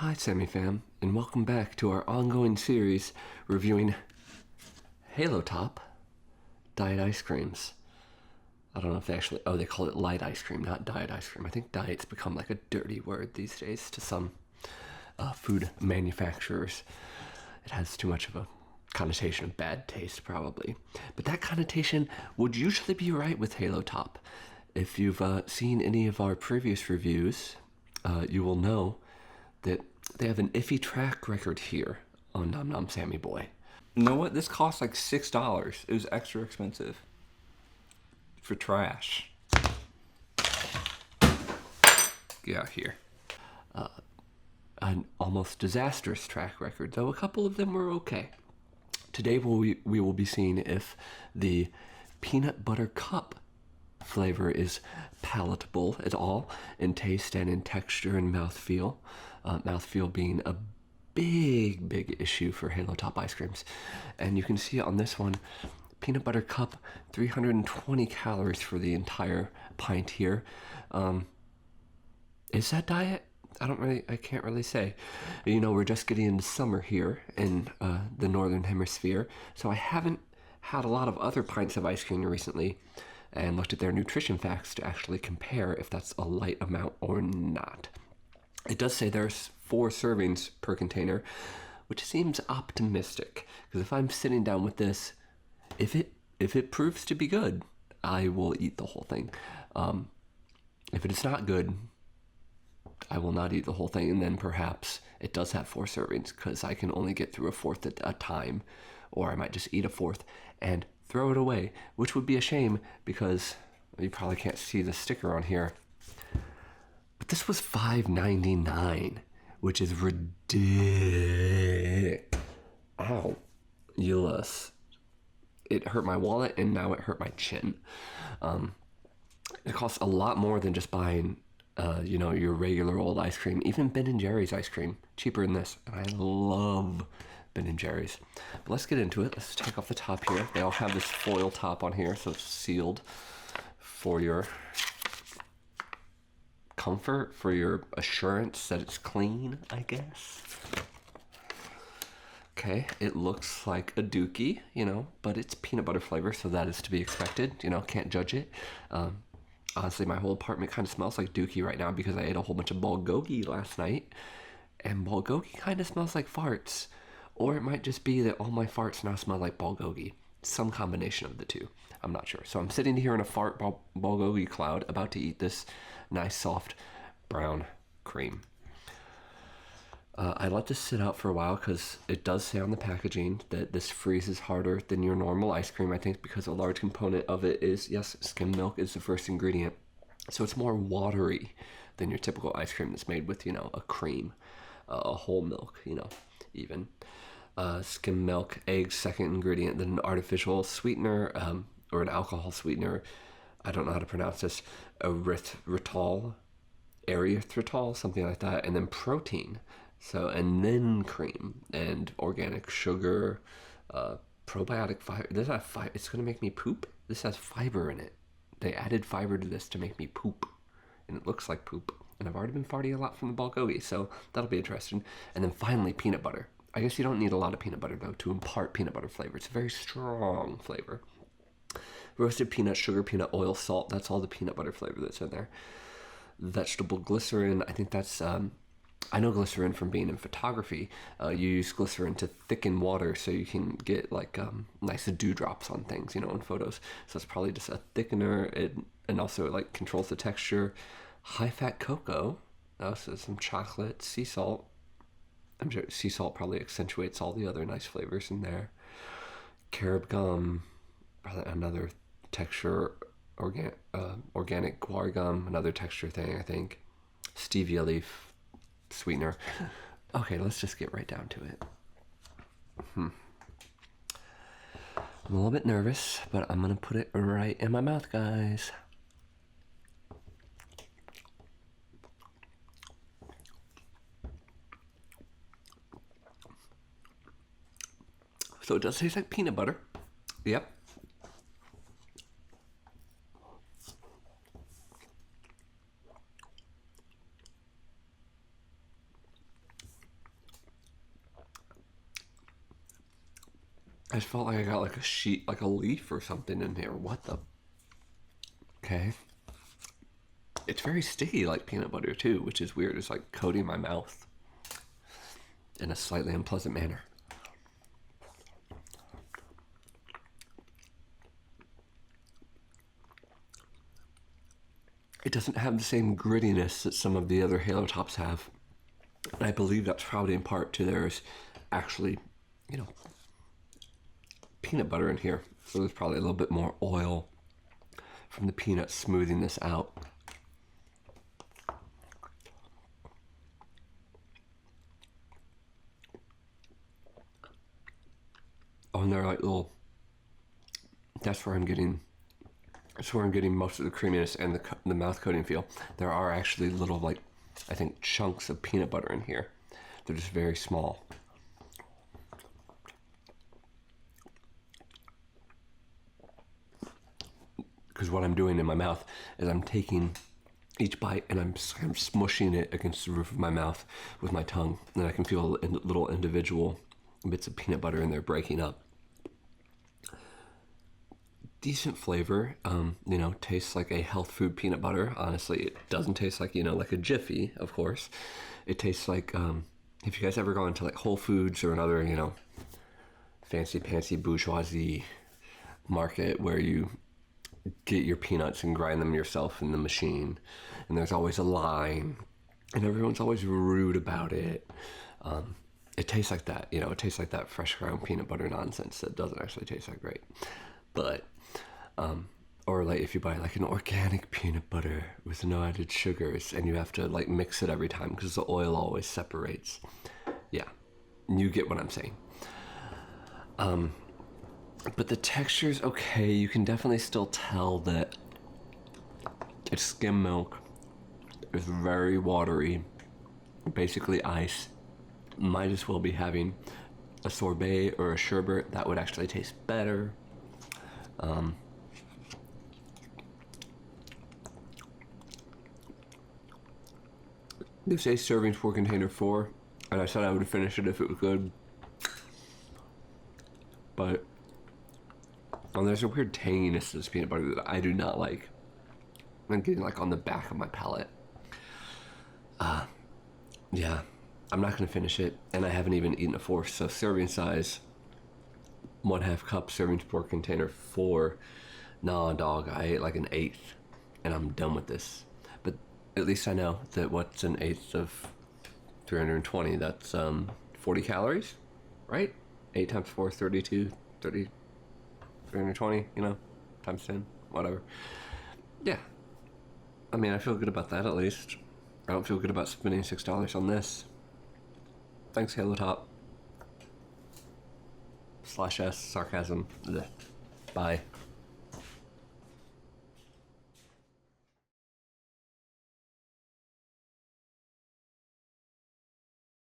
Hi Sammy fam, and welcome back to our ongoing series reviewing Halo Top diet ice creams. I don't know if they call it light ice cream, not diet ice cream. I think diet's become like a dirty word these days to some food manufacturers. It has too much of a connotation of bad taste, probably. But that connotation would usually be right with Halo Top. If you've seen any of our previous reviews, you will know that they have an iffy track record here on nomnomsammieboy. You know what? This cost like $6. It was extra expensive for trash. Get out here. An almost disastrous track record, though a couple of them were okay. Today we will be seeing if the peanut butter cup flavor is palatable at all in taste and in texture and mouthfeel. Mouthfeel being a big issue for Halo Top ice creams. And you can see on this one, peanut butter cup, 320 calories for the entire pint here. Is that diet? I can't really say. You know, we're just getting into summer here in the Northern Hemisphere, so I haven't had a lot of other pints of ice cream recently and looked at their nutrition facts to actually compare if that's a light amount or not. It does say there's 4 servings per container, which seems optimistic, because if I'm sitting down with this, if it proves to be good, I will eat the whole thing. If it is not good, I will not eat the whole thing, and then perhaps it does have 4 servings, because I can only get through a fourth at a time, or I might just eat a fourth and throw it away, which would be a shame, because you probably can't see the sticker on here. But this was $5.99, which is ridiculous. Ow. Euless. It hurt my wallet, and now it hurt my chin. It costs a lot more than just buying, your regular old ice cream. Even Ben & Jerry's ice cream, cheaper than this. And I love Ben & Jerry's. But let's get into it. Let's take off the top here. They all have this foil top on here, so it's sealed for your comfort, for your assurance that it's clean, I guess. Okay, it looks like a dookie, but it's peanut butter flavor, so that is to be expected. Can't judge it. Honestly, my whole apartment kind of smells like dookie right now because I ate a whole bunch of bulgogi last night, and bulgogi kind of smells like farts. Or it might just be that all my farts now smell like bulgogi. Some combination of the two. I'm not sure. So I'm sitting here in a fart bulgogi cloud about to eat this nice soft brown cream. I let this sit out for a while because it does say on the packaging that this freezes harder than your normal ice cream, I think, because a large component of it is, yes, skim milk is the first ingredient. So it's more watery than your typical ice cream that's made with, a cream, a whole milk, even. Skim milk, eggs, second ingredient, then an artificial sweetener, or an alcohol sweetener. I don't know how to pronounce this. Erythritol, something like that, and then protein. So, and then cream and organic sugar, probiotic fiber. This has it's gonna make me poop. This has fiber in it. They added fiber to this to make me poop, and it looks like poop. And I've already been farting a lot from the bulgogi, so that'll be interesting. And then finally, peanut butter. I guess you don't need a lot of peanut butter, though, to impart peanut butter flavor. It's a very strong flavor. Roasted peanut, sugar, peanut oil, salt. That's all the peanut butter flavor that's in there. Vegetable glycerin. I think that's... I know glycerin from being in photography. You use glycerin to thicken water so you can get, nice dewdrops on things, in photos. So it's probably just a thickener. And also, it, controls the texture. High-fat cocoa. So some chocolate. Sea salt. I'm sure sea salt probably accentuates all the other nice flavors in there. Carob gum, probably another texture. Organic guar gum, another texture thing, I think. Stevia leaf sweetener. Okay, let's just get right down to it. I'm a little bit nervous, but I'm gonna put it right in my mouth, guys. So it does taste like peanut butter. Yep. I felt like I got like a sheet, like a leaf or something in here. What the? Okay. It's very sticky like peanut butter too, which is weird. It's like coating my mouth in a slightly unpleasant manner. It doesn't have the same grittiness that some of the other Halo Tops have. And I believe that's probably in part to there's actually, you know, peanut butter in here. So there's probably a little bit more oil from the peanuts smoothing this out. Oh, and they're like little, that's where I'm getting most of the creaminess and the mouth coating feel. There are actually little, like, I think chunks of peanut butter in here. They're just very small. Because what I'm doing in my mouth is I'm taking each bite and I'm smushing it against the roof of my mouth with my tongue. And I can feel little individual bits of peanut butter in there breaking up. Decent flavor, you know, tastes like a health food peanut butter. Honestly, it doesn't taste like, you know, like a Jiffy, of course. It tastes like, if you guys ever gone to like Whole Foods or another, you know, fancy pantsy bourgeoisie market where you get your peanuts and grind them yourself in the machine, and there's always a line, and everyone's always rude about it. It tastes like that, you know. It tastes like that fresh ground peanut butter nonsense that doesn't actually taste that great. But or like if you buy like an organic peanut butter with no added sugars and you have to like mix it every time because the oil always separates. Yeah, you get what I'm saying. But the texture's okay. You can definitely still tell that it's skim milk. It's very watery, basically ice. Might as well be having a sorbet or a sherbet. That would actually taste better. They say servings per container 4, and I said I would finish it if it was good. But there's a weird tanginess to this peanut butter that I do not like. I'm getting like on the back of my palate. Yeah, I'm not gonna finish it, and I haven't even eaten a fourth. So serving size, 1/2 cup servings per container 4. Nah, dog, I ate like an eighth, and I'm done with this. But at least I know that what's an eighth of 320? That's 40 calories, right? 8 times 4, 32, 30, 320, you know, times 10, whatever. Yeah. I mean, I feel good about that at least. I don't feel good about spending $6 on this. Thanks, Halo Top. /S, sarcasm. Blech. Bye.